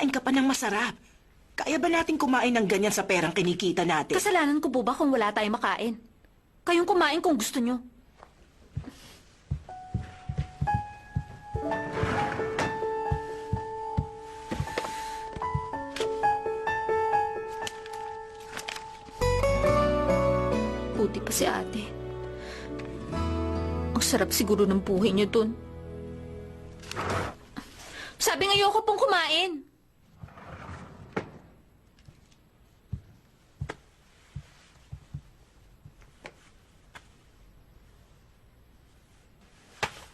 Kumain ka pa ng masarap. Kaya ba natin kumain ng ganyan sa perang kinikita natin? Kasalanan ko po ba kung wala tayong makain? Kayong kumain kung gusto nyo. Buti pa si ate. Ang sarap siguro ng buhay niyo dun. Sabi nga ayoko pong kumain.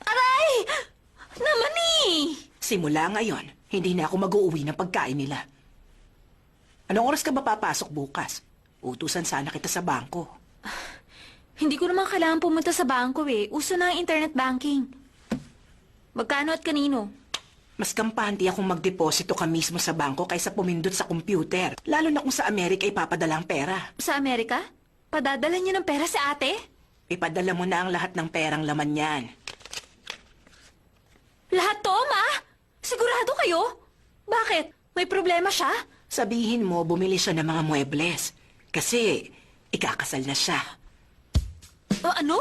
Aray! Naman eh! Simula ngayon, hindi na ako mag-uuwi ng pagkain nila. Anong oras ka ba papasok bukas? Utusan sana kita sa bangko. Hindi ko naman kailangan pumunta sa bangko eh. Uso na ang internet banking. Magkano at kanino? Mas kampante akong magdeposito ka mismo sa bangko kaysa pumindot sa computer. Lalo na kung sa Amerika ipapadala ang pera. Sa Amerika? Padadala niyo ng pera sa ate? Ipadala mo na ang lahat ng perang laman yan. Lahat to, ma? Sigurado kayo? Bakit? May problema siya? Sabihin mo, bumili siya ng mga muebles. Kasi, ikakasal na siya. O ano?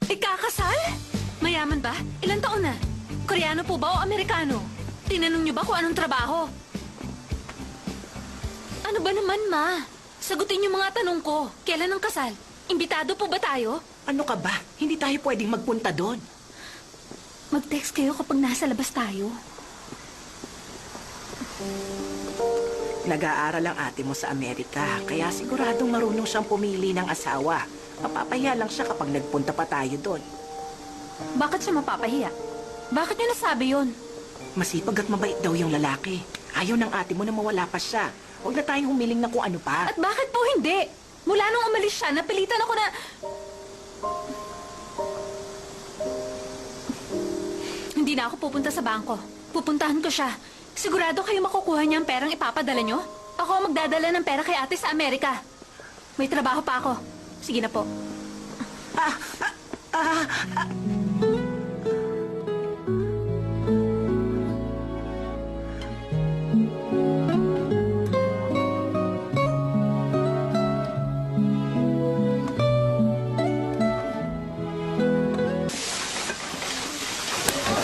Ikakasal? Mayaman ba? Ilan taon na? Koreano po ba o Amerikano? Tinanong niyo ba kung anong trabaho? Ano ba naman, ma? Sagutin niyo mga tanong ko. Kailan ang kasal? Imbitado po ba tayo? Ano ka ba? Hindi tayo pwedeng magpunta doon. Mag-text kayo kapag nasa labas tayo. Nag-aaral ang ate mo sa Amerika, kaya siguradong marunong siyang pumili ng asawa. Mapapahiya lang siya kapag nagpunta pa tayo doon. Bakit siya mapapahiya? Bakit niyo nasabi yon? Masipag at mabait daw yung lalaki. Ayaw ng ate mo na mawala pa siya. Huwag na tayong humiling na kung ano pa. At bakit po hindi? Mula nung umalis siya, napilitan ako na... Hindi na ako pupunta sa bangko. Pupuntahan ko siya. Sigurado kayo makukuha niya ang perang ipapadala niyo? Ako ang magdadala ng pera kay ate sa Amerika. May trabaho pa ako. Sige na po.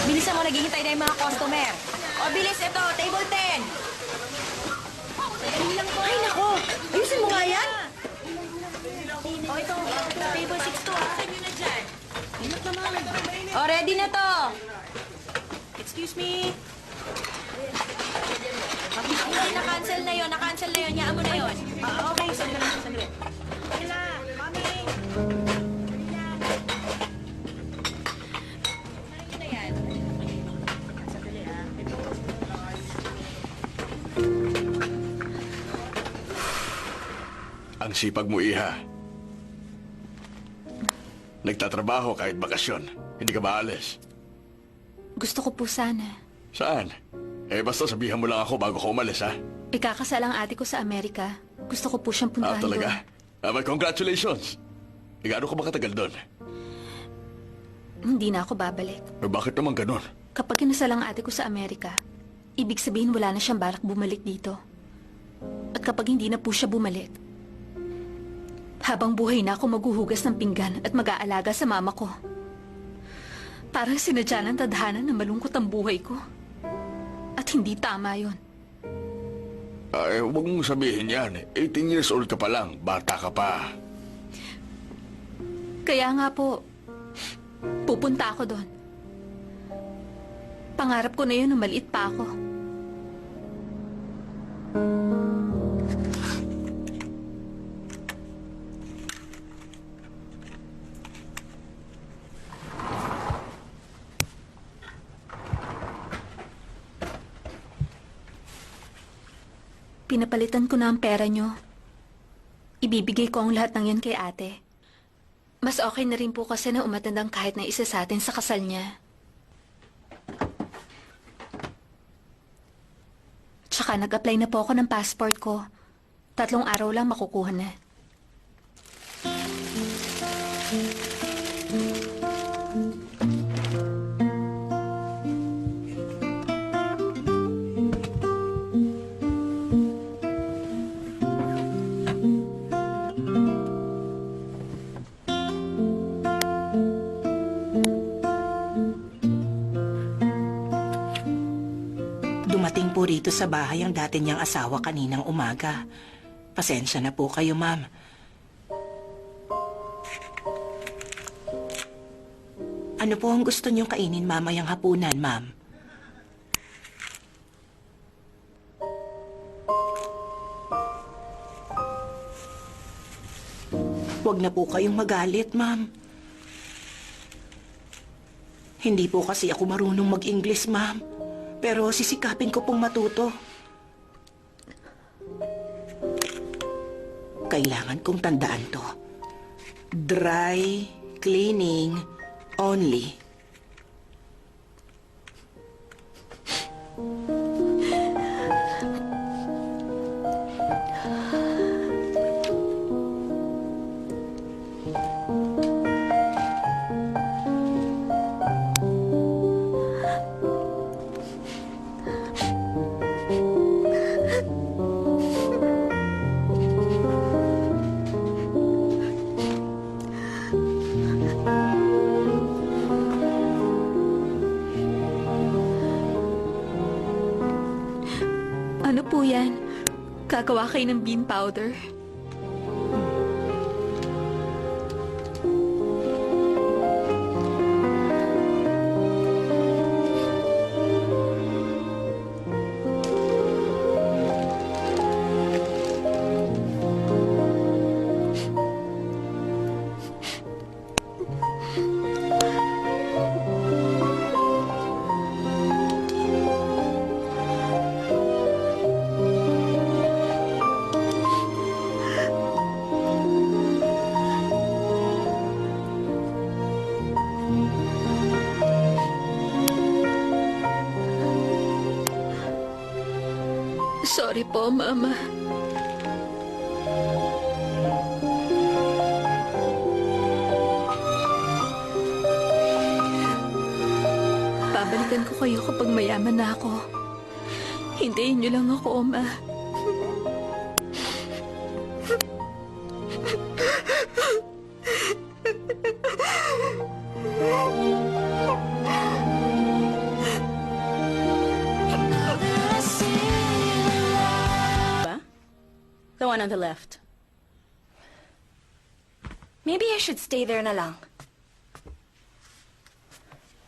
Bilisan mo, naghihintay na yung mga customer. O, bilis ito, table 10. Ay, nako. Ayusin mo nga yan. O, ito, table 6 to, ha? O, ready na to. Excuse me. Ay, na-cancel na yun, na-cancel na yun. Yaan mo na yun. Okay, sandali, sandali. Kila, mami. Ang sipag mo, Iha. Nagtatrabaho kahit bakasyon. Hindi ka maalis. Gusto ko po sana. Saan? Basta sabihan mo lang ako bago ka umalis, ha? Ikakasal ang ate ko sa Amerika. Gusto ko po siyang puntahan Talaga? doon. Congratulations! Gaano ka ba katagal doon? Hindi na ako babalik. Bakit naman ganun? Kapag kinasal ang ate ko sa Amerika, ibig sabihin wala na siyang balak bumalik dito. At kapag hindi na po siya bumalik, habang buhay na ako maghuhugas ng pinggan at mag-aalaga sa mama ko. Parang sinadya ng tadhana na malungkot ang buhay ko. At hindi tama yon. Huwag mong sabihin yan. 18 years old ka pa lang. Bata ka pa. Kaya nga po, pupunta ako doon. Pangarap ko na yun nung maliit pa ako. Pinapalitan ko na ang pera nyo. Ibibigay ko ang lahat ng yan kay ate. Mas okay na rin po kasi na umatandang kahit na isa sa atin sa kasal niya. Tsaka nag-apply na po ako ng passport ko. 3 araw lang makukuha na. Dumating po rito sa bahay ang dati niyang asawa kaninang umaga. Pasensya na po kayo, ma'am. Ano po ang gusto niyong kainin mamayang hapunan, ma'am? Huwag na po kayong magalit, ma'am. Hindi po kasi ako marunong mag-Ingles, ma'am. Pero sisikapin ko pong matuto. Kailangan kong tandaan to. Dry cleaning only. Ano po yan? Gagawa kayo ng bean powder? Sorry po, Mama. Babalikan ko kayo kapag mayaman na ako. Hintayin niyo lang ako, Ma. The one on the left. Maybe I should stay there na lang.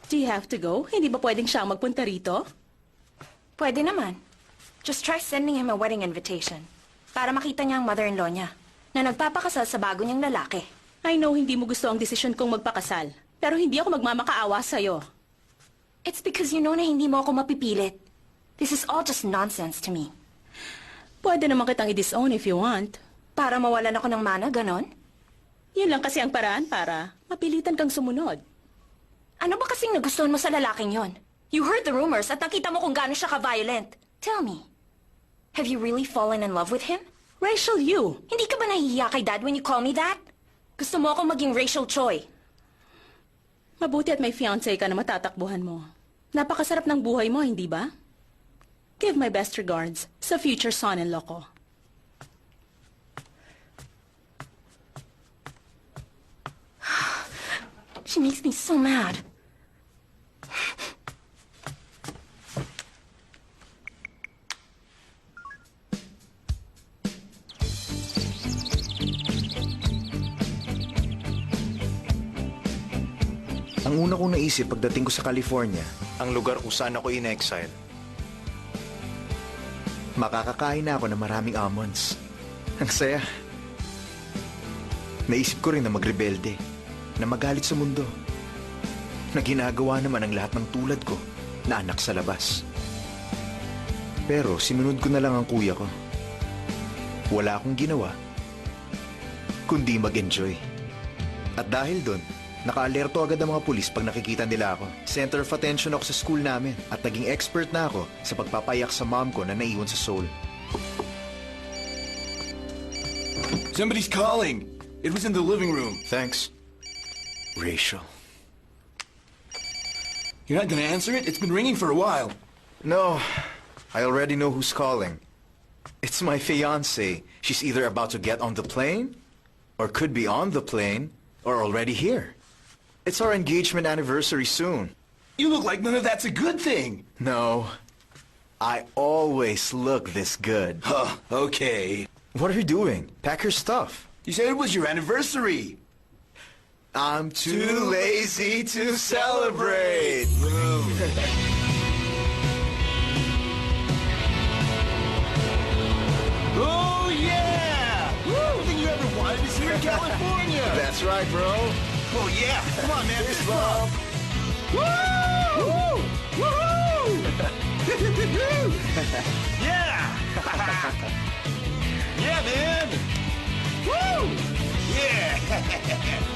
Do you have to go? Hindi ba pwedeng siyang magpunta rito? Pwede naman. Just try sending him a wedding invitation. Para makita niya ang mother-in-law niya na nagpapakasal sa bago niyang lalaki. I know hindi mo gusto ang desisyon kong magpakasal. Pero hindi ako magmamakaawa sa'yo. It's because you know na hindi mo ako mapipilit. This is all just nonsense to me. Pwede naman kitang i-disown if you want. Para mawalan ako ng mana, ganon? Yun lang kasi ang paraan para mapilitan kang sumunod. Ano ba kasing nagustuhan mo sa lalaking yon? You heard the rumors at nakita mo kung gaano siya ka-violent. Tell me, have you really fallen in love with him? Rachel, you! Hindi ka ba nahihiya kay Dad when you call me that? Gusto mo akong maging Rachel Choi. Mabuti at may fiancé ka na matatakbuhan mo. Napakasarap ng buhay mo, hindi ba? Give my best regards sa future son-in-law ko. She makes me so mad. Ang una kong naisip pagdating ko sa California, ang lugar kung saan ako in-exile. Makakakain na ako ng maraming almonds. Ang saya. Naisip ko rin na magrebelde, na magalit sa mundo, na ginagawa naman ang lahat ng tulad ko na anak sa labas. Pero sinunod ko na lang ang kuya ko. Wala akong ginawa, kundi mag-enjoy. At dahil doon, naka-alerto agad ang mga pulis pag nakikita nila ako. Center of attention ako sa school namin at naging expert na ako sa pagpapayak sa mom ko na naiwan sa Seoul. Somebody's calling. It was in the living room. Thanks, Rachel. You're not gonna answer it? It's been ringing for a while. No, I already know who's calling. It's my fiancée. She's either about to get on the plane, or could be on the plane, or already here. It's our engagement anniversary soon. You look like none of that's a good thing. No, I always look this good. Huh, okay. What are you doing? Pack your stuff. You said it was your anniversary. I'm too lazy to celebrate. Oh, yeah! Woo! Everything you ever wanted is here in California. That's right, bro. Oh, yeah. Come on, man. Fist Fist bump. bump. Woo! Woohoo! Yeah! Yeah, man! Woo! Yeah!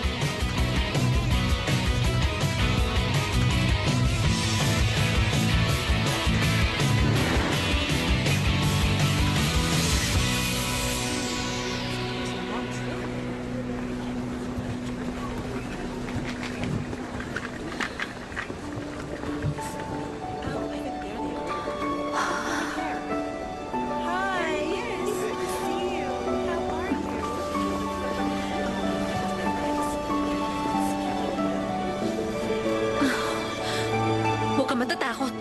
Huwag ka matatakot.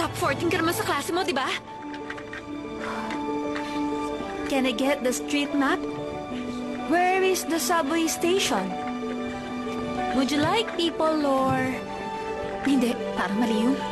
Top 14 ka naman sa klase mo, di ba? Can I get the street map? Where is the subway station? Would you like people or... Hindi, parang mali yun.